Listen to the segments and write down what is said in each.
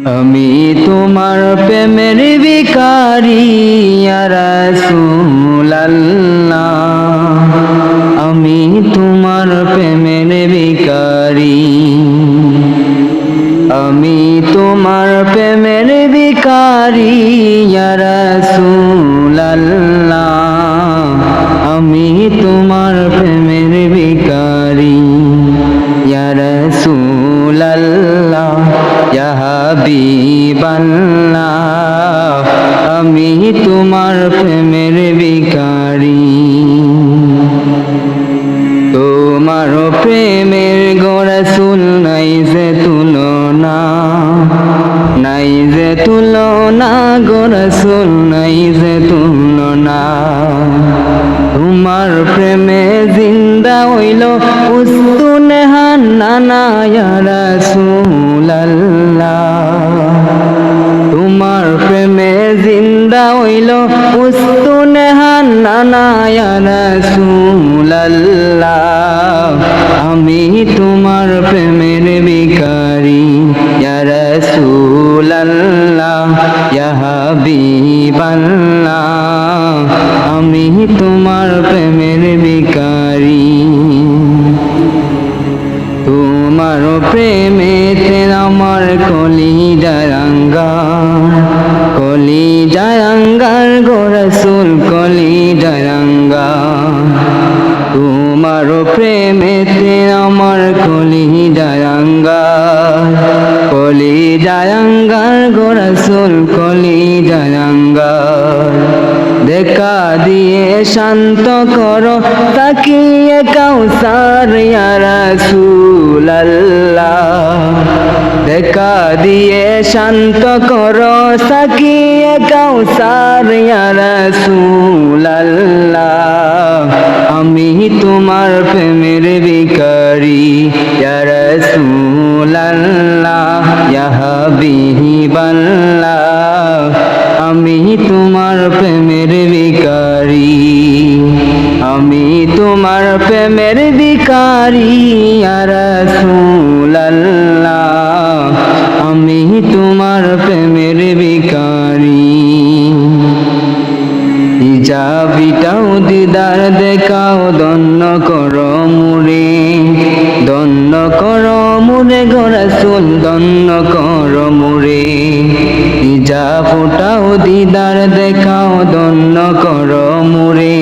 আমি তোমার প্রেমের ভিখারি ইয়া রাসূলুল্লাহ, আমি তোমার প্রেমের ভিখারি, আমি তোমার প্রেমের ভিখারি ইয়া রাসূলুল্লাহ, আমি তোমার প্রেমের ভিখারি ইয়া রাসূলুল্লাহ, ইয়া হাবিবাল্লাহ, আমি তোমার প্রেমের ভিখারি। তোমার প্রেমের গো রাসূল নাই যে তুলনা, নাই যে তুলনা গো রাসূল নাই যে তুলনা। তোমার প্রেমে জিন্দা হইল উস্তুনে হান্নানা ইয়া রাসূলুল্লাহ, তোমার প্রেমে জিন্দা হইল উস্তুনে হান্নানা ইয়া রাসূলুল্লাহ, আমি তোমার প্রেমের ভিখারি ইয়া রাসূলুল্লাহ, ইয়া হাবিবাল্লাহ, আমি তোমার প্রেমের ভিখারি। তোমার প্রেমেতে আমার কলিজার আঙ্গার, কলিজার আঙ্গার গো রাসূল কলিজার আঙ্গার। তোমার প্রেমেতে আমার কলিজার আঙ্গার, কলিজার আঙ্গার গো রাসূল কলিজার আঙ্গার। দেখা দিয়ে শান্ত করো তাকিয়ে কাউসার ইয়া রাসূলুল্লাহ, দেখা দিয়ে শান্ত করো তাকিয়ে কাউসার ইয়া রাসূলুল্লাহ, আমি তোমার প্রেমের ভিখারি ইয়া রাসূলুল্লাহ, ইয়া হাবিবাল্লাহ, আমি তোমার প্রেমের ভিখারি, আমি তোমার প্রেমের ভিখারি ইয়া রাসূলুল্লাহ, আমি তোমার প্রেমের ভিখারি। ইজাবিটাও দিদার দেখাও ধন্য করো মুরে, ধন্য করো মুরে গো রাসূল ধন্য করো মুরে। ইজাবটাও দিদার দেখাও ধন্য করো মুরে,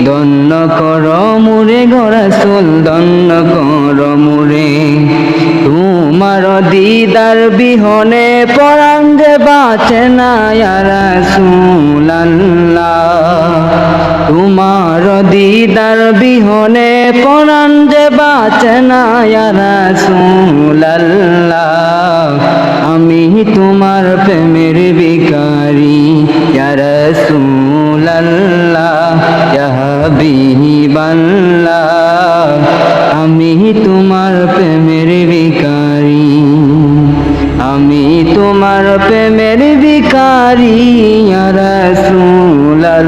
ধন্য করো মুরে গো রাসূল ধন্য করো মুরে। তোমার দিদার বিহনে পরাণ যে বাঁচে না ইয়া রাসূলুল্লাহ, তোমার দিদার বিহনে পরাণ যে বাঁচে না ইয়া রাসূলুল্লাহ, আমি তোমার প্রেমের ভিখারি ইয়া রাসূলুল্লাহ, ইয়া হাবিবাল্লাহ, আমি তোমার প্রেমের ভিখারি, আমি তোমার প্রেমের ভিখারি ইয়া রাসূলুল্লাহ।